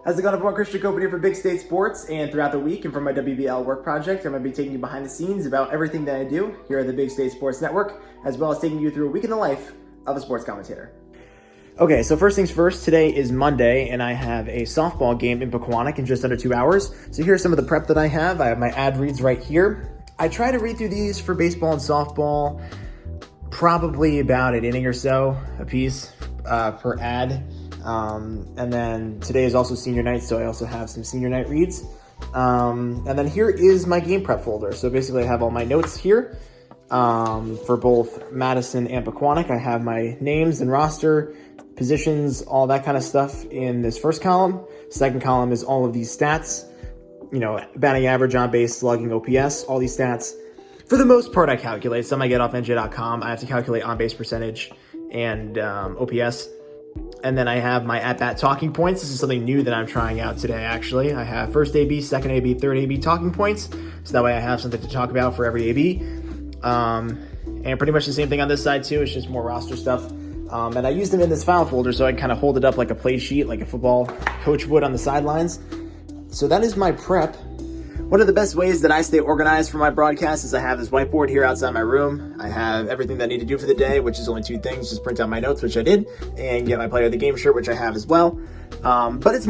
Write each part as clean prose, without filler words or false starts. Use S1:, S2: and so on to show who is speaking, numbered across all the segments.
S1: How's it going, everyone? Christian Copen here for Big State Sports, and throughout the week and from my WBL work project, I'm going to be taking you behind the scenes about everything that I do here at the Big State Sports Network, as well as taking you through a week in the life of a sports commentator. Okay, so first things first, today is Monday, and I have a softball game in Pequannock in just under 2 hours. So here's some of the prep that I have. I have my ad reads right here. I try to read through these for baseball and softball, probably about an inning or so a piece per ad. And then today is also senior night, so I also have some senior night reads. And then here is my game prep folder. So basically I have all my notes here for both Madison and Pequannock. I have my names and roster, positions, all that kind of stuff in this first column. Second column is all of these stats, batting average, on base, slugging, OPS, all these stats. For the most part, I calculate. Some I get off NJ.com. I have to calculate on base percentage and OPS. And then I have my at-bat talking points. This is something new that I'm trying out today, actually. I have first AB, second AB, third AB talking points. So that way I have something to talk about for every AB. And pretty much the same thing on this side, too. It's just more roster stuff. And I use them in this file folder so I can kind of hold it up like a play sheet, like a football coach would on the sidelines. So that is my prep. One of the best ways that I stay organized for my broadcast is I have this whiteboard here outside my room. I have everything that I need to do for the day, which is only two things. Just print out my notes, which I did, and get my player of the game shirt, which I have as well. But it's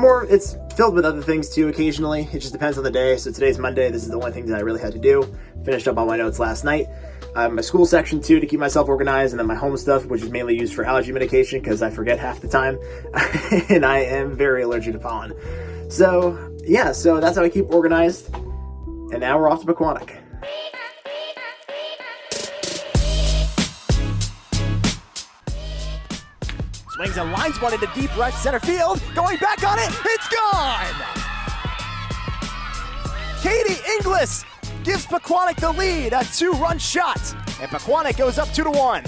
S1: filled with other things too occasionally. It just depends on the day. So today's Monday. This is the only thing that I really had to do. Finished up all my notes last night. My school section too to keep myself organized, and then my home stuff, which is mainly used for allergy medication because I forget half the time, and I am very allergic to pollen. So yeah, so that's how I keep organized. And now we're off to Pequannock.
S2: Swings and lines one into deep right center field. Going back on it. It's gone! Katie Inglis gives Pequannock the lead. A two-run shot. And Pequannock goes up 2-1.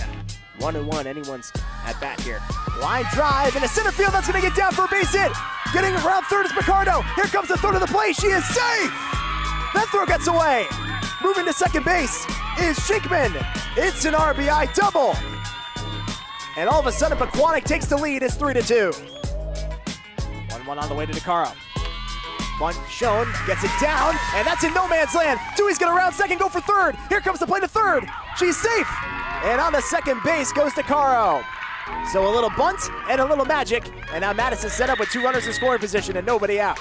S2: 1-1, anyone's at bat here. Line drive into center field. That's going to get down for a base hit. Getting around third is Picardo. Here comes the third of the play. She is safe. That throw gets away. Moving to second base is Shakeman. It's an RBI double. And all of a sudden, Pequannock takes the lead. It's 3-2. 1-1 on the way to DeCaro. Bunt shown, gets it down, and that's in no man's land. Dewey's gonna round second, go for third. Here comes the play to third. She's safe. And on the second base goes DeCaro. So a little bunt and a little magic. And now Madison set up with two runners in scoring position and nobody out.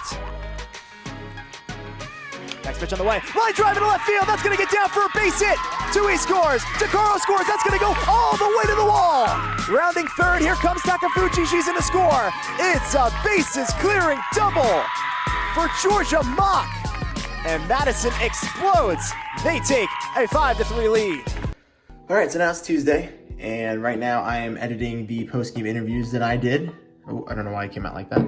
S2: Next pitch on the way. Line drive into left field. That's going to get down for a base hit. Dewey scores. DeCaro scores. That's going to go all the way to the wall. Rounding third. Here comes Takafuji. She's in to score. It's a bases clearing double for Georgia Mock. And Madison explodes. They take a 5-3 lead.
S1: All right, so now it's Tuesday, and right now I am editing the post-game interviews that I did. Oh, I don't know why it came out like that.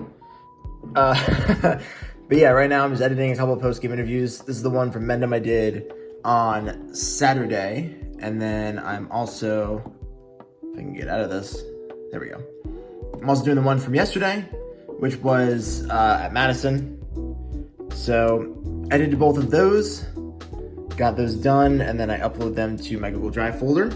S1: But yeah, right now I'm just editing a couple of post-game interviews. This is the one from Mendham I did on Saturday. And then I'm also, if I can get out of this, there we go. I'm also doing the one from yesterday, which was at Madison. So I edited both of those, got those done, and then I upload them to my Google Drive folder.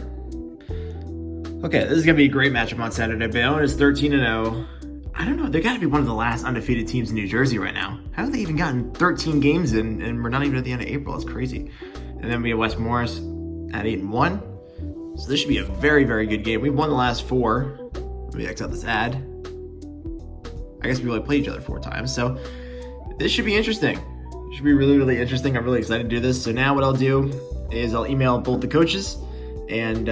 S1: Okay, this is going to be a great matchup on Saturday. Bayonne is 13-0. I don't know, they got to be one of the last undefeated teams in New Jersey right now. How have they even gotten 13 games in, and we're not even at the end of April? It's crazy. And then we have West Morris at 8-1. So this should be a very, very good game. We've won the last 4. Let me X out this ad. I guess we only played each other 4 times. So this should be interesting. It should be really, really interesting. I'm really excited to do this. So now what I'll do is I'll email both the coaches and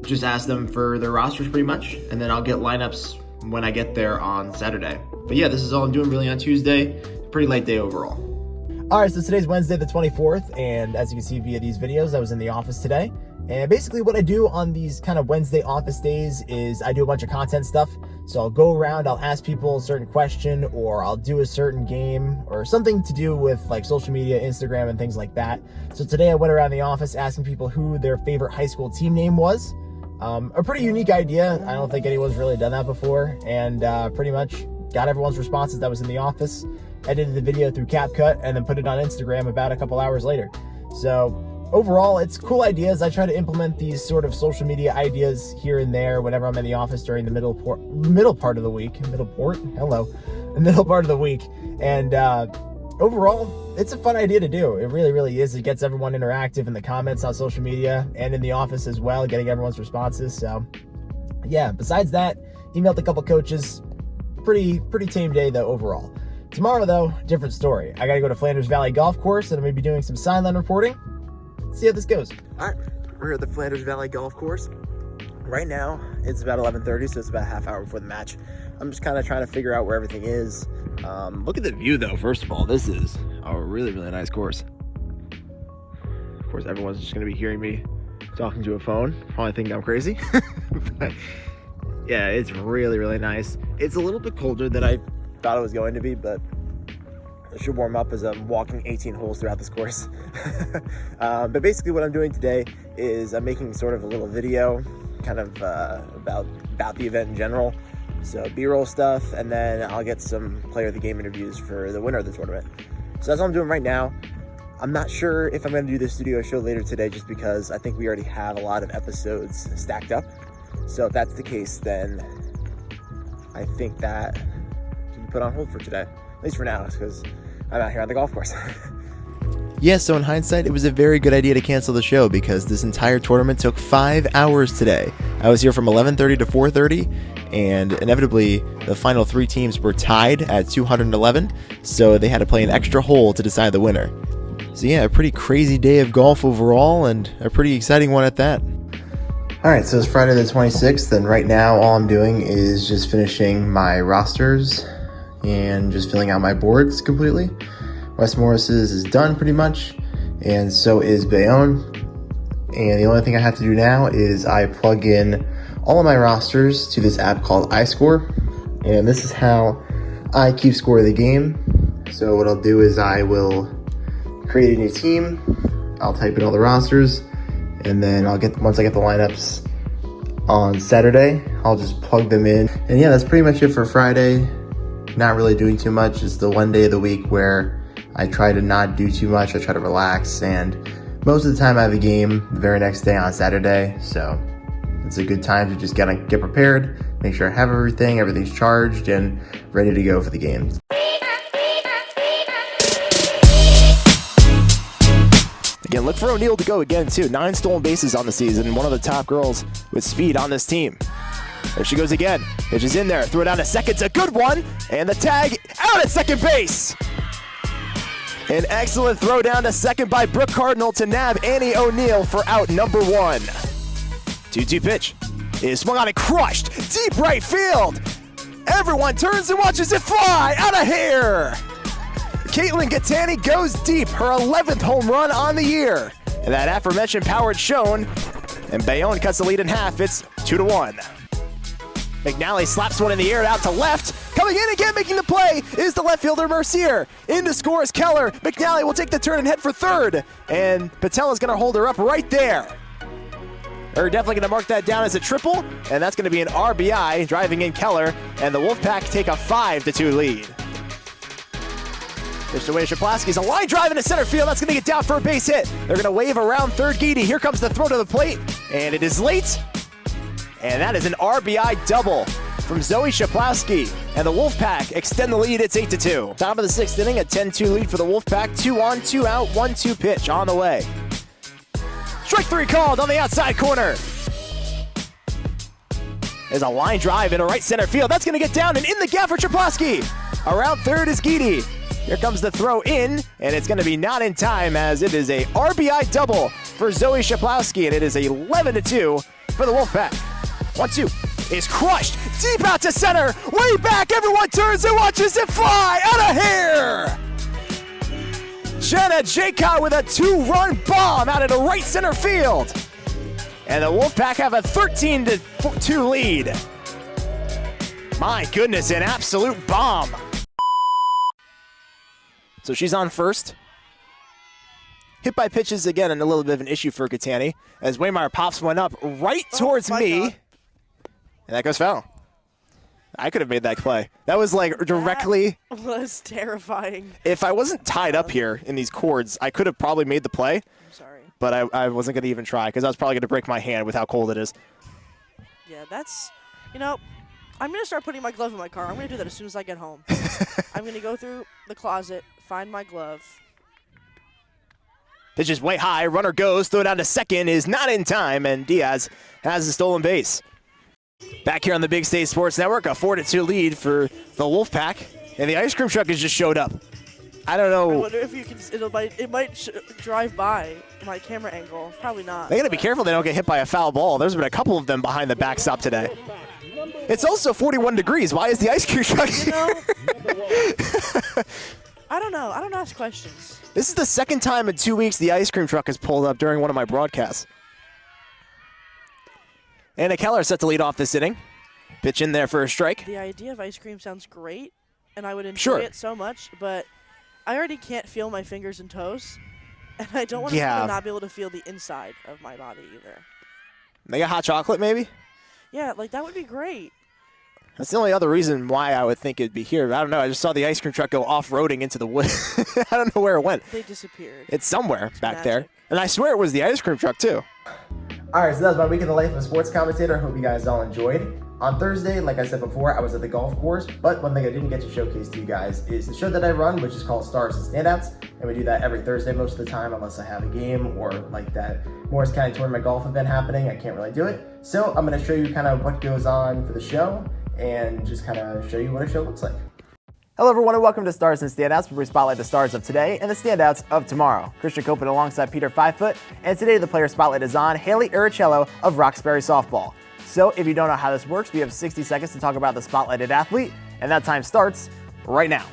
S1: just ask them for their rosters pretty much. And then I'll get lineups when I get there on Saturday. But yeah, this is all I'm doing really on Tuesday. Pretty late day overall. All right, so today's Wednesday the 24th, and as you can see via these videos, I was in the office today. And basically what I do on these kind of Wednesday office days is I do a bunch of content stuff. So I'll go around, I'll ask people a certain question, or I'll do a certain game, or something to do with like social media, Instagram, and things like that. So today I went around the office asking people who their favorite high school team name was. A pretty unique idea. I don't think anyone's really done that before, and pretty much got everyone's responses that was in the office, edited the video through CapCut, and then put it on Instagram about a couple hours later. So overall, it's cool ideas. I try to implement these sort of social media ideas here and there whenever I'm in the office during the middle part of the week. Hello. the middle part of the week. And overall, it's a fun idea to do. It really, really is. It gets everyone interactive in the comments on social media and in the office as well, getting everyone's responses. So, yeah, besides that, emailed a couple coaches. Pretty tame day, though, overall. Tomorrow, though, different story. I got to go to Flanders Valley Golf Course, and I'm going to be doing some sideline reporting. Let's see how this goes. All right, we're here at the Flanders Valley Golf Course. Right now, it's about 11:30, so it's about a half hour before the match. I'm just kind of trying to figure out where everything is. Look at the view, though. First of all, this is a really, really nice course. Of course, everyone's just going to be hearing me talking to a phone, probably thinking I'm crazy. But yeah, it's really, really nice. It's a little bit colder than I thought it was going to be, but I should warm up as I'm walking 18 holes throughout this course. But basically what I'm doing today is I'm making sort of a little video kind of about the event in general. So B-roll stuff, and then I'll get some player of the game interviews for the winner of the tournament. So that's what I'm doing right now. I'm not sure if I'm going to do the studio show later today just because I think we already have a lot of episodes stacked up. So if that's the case, then I think that can be put on hold for today, at least for now, because I'm out here on the golf course.
S3: Yeah, so in hindsight, it was a very good idea to cancel the show because this entire tournament took 5 hours today. I was here from 11:30 to 4:30, and inevitably, the final 3 teams were tied at 211, so they had to play an extra hole to decide the winner. So yeah, a pretty crazy day of golf overall, and a pretty exciting one at that. Alright, so it's Friday the 26th, and right now all I'm doing is just finishing my rosters and just filling out my boards completely. Wes Morris's is done pretty much, and so is Bayonne. And the only thing I have to do now is I plug in all of my rosters to this app called iScore, and this is how I keep score of the game. So what I'll do is I will create a new team, I'll type in all the rosters, and then once I get the lineups on Saturday, I'll just plug them in. And yeah, that's pretty much it for Friday. Not really doing too much. It's the one day of the week where I try to not do too much. I try to relax, and most of the time I have a game the very next day on Saturday, so it's a good time to just get prepared, make sure I have everything's charged and ready to go for the game.
S2: Again, look for O'Neal to go again, too. 9 stolen bases on the season, one of the top girls with speed on this team. There she goes again. Pitches in there, throw it down to second, it's a good one, and the tag out at second base. An excellent throw down to second by Brooke Cardinal to nab Annie O'Neal for out number 1. 2-2 pitch is swung on and crushed, deep right field. Everyone turns and watches it fly out of here. Caitlin Gattani goes deep, her 11th home run on the year. And that aforementioned powered shown, and Bayonne cuts the lead in half. It's 2-1. McNally slaps one in the air out to left. Coming in again, making the play, is the left fielder Mercier. In to score is Keller. McNally will take the turn and head for third. And Patel is going to hold her up right there. They're definitely going to mark that down as a triple, and that's going to be an RBI, driving in Keller, and the Wolfpack take a 5-2 lead. There's the way Shaplaski's a line drive into center field. That's going to get down for a base hit. They're going to wave around third Geedy. Here comes the throw to the plate, and it is late. And that is an RBI double from Zoe Shaplaski. And the Wolfpack extend the lead. It's 8-2. Top of the 6th inning, a 10-2 lead for the Wolfpack. 2 on, 2 out, 1-2 pitch on the way. Strike 3 called on the outside corner. There's a line drive into right center field. That's going to get down and in the gap for Shaplaski. Around third is Geedy. Here comes the throw in, and it's going to be not in time as it is a RBI double for Zoe Shaplowski, and it is 11-2 for the Wolfpack. 1-2 is crushed deep out to center, way back. Everyone turns and watches it fly out of here. Jenna Jaycott with a 2-run bomb out into right center field, and the Wolfpack have a 13-2 lead. My goodness, an absolute bomb. So she's on first. Hit by pitches again, and a little bit of an issue for Gattani as Waymire pops one up right towards me. God. And that goes foul. I could have made that play. That was like directly.
S4: That was terrifying.
S2: If I wasn't tied up here in these cords, I could have probably made the play.
S4: I'm sorry.
S2: But I wasn't going to even try because I was probably going to break my hand with how cold it is.
S4: Yeah, that's, I'm going to start putting my glove in my car. I'm going to do that as soon as I get home. I'm going to go through the closet, find my glove.
S2: Pitch is way high. Runner goes. Throw down to second is not in time, and Diaz has the stolen base. Back here on the Big State Sports Network, a 4-2 lead for the Wolfpack, and the ice cream truck has just showed up. I don't
S4: I
S2: know.
S4: wonder if you can. It might drive by my camera angle. Probably not.
S2: They got to be careful they don't get hit by a foul ball. There's been a couple of them behind the backstop today. It's also 41 degrees. Why is the ice cream truck?
S4: You know, I don't know. I don't ask questions.
S2: This is the second time in 2 weeks the ice cream truck has pulled up during one of my broadcasts. Anna Keller set to lead off this inning. Pitch in there for a strike.
S4: The idea of ice cream sounds great, and I would enjoy it so much, but I already can't feel my fingers and toes, and I don't want to not be able to feel the inside of my body either.
S2: They got hot chocolate, maybe?
S4: Yeah, like that would be great.
S2: That's the only other reason why I would think it'd be here. I don't know. I just saw the ice cream truck go off-roading into the woods. I don't know where it went.
S4: They disappeared.
S2: It's somewhere back
S4: magic.
S2: there. And I swear it was the ice cream truck, too.
S1: All right, so that was my week in the life of a sports commentator. I hope you guys all enjoyed. On Thursday, like I said before, I was at the golf course, but one thing I didn't get to showcase to you guys is the show that I run, which is called Stars and Standouts, and we do that every Thursday most of the time, unless I have a game or like that Morris County Tournament golf event happening. I can't really do it. So I'm going to show you kind of what goes on for the show and just kind of show you what a show looks like.
S3: Hello everyone and welcome to Stars and Standouts, where we spotlight the stars of today and the standouts of tomorrow. Christian Copeland alongside Peter Fivefoot, and today the player spotlight is on Haley Uricello of Roxbury Softball. So if you don't know how this works, we have 60 seconds to talk about the spotlighted athlete, and that time starts right now.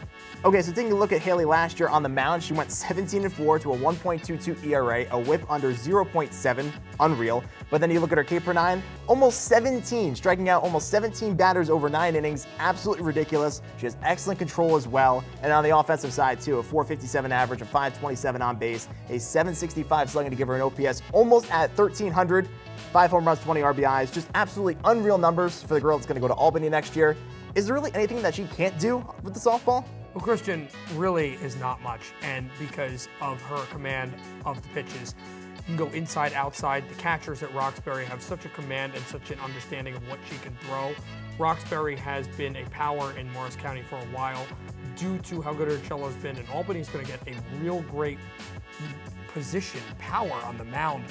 S3: Okay, so taking a look at Haley last year on the mound, she went 17-4 to a 1.22 ERA, a whip under 0.7, unreal. But then you look at her K per 9, almost 17, striking out almost 17 batters over 9 innings, absolutely ridiculous. She has excellent control as well, and on the offensive side too, a 457 average, a 527 on base, a 765 slugging to give her an OPS almost at 1,300, 5 home runs, 20 RBIs, just absolutely unreal numbers for the girl that's going to go to Albany next year. Is there really anything that she can't do with the softball?
S5: Well, Christian really is not much, and because of her command of the pitches, you can go inside, outside. The catchers at Roxbury have such a command and such an understanding of what she can throw. Roxbury has been a power in Morris County for a while due to how good her cello's been, and Albany's going to get a real great position, power on the mound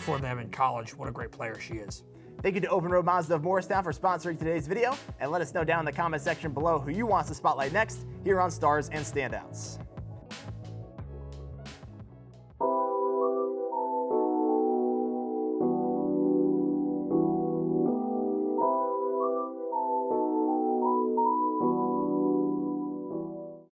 S5: for them in college. What a great player she is.
S3: Thank you to Open Road Mazda of Morristown for sponsoring today's video, and let us know down in the comment section below who you want us to spotlight next here on Stars and Standouts.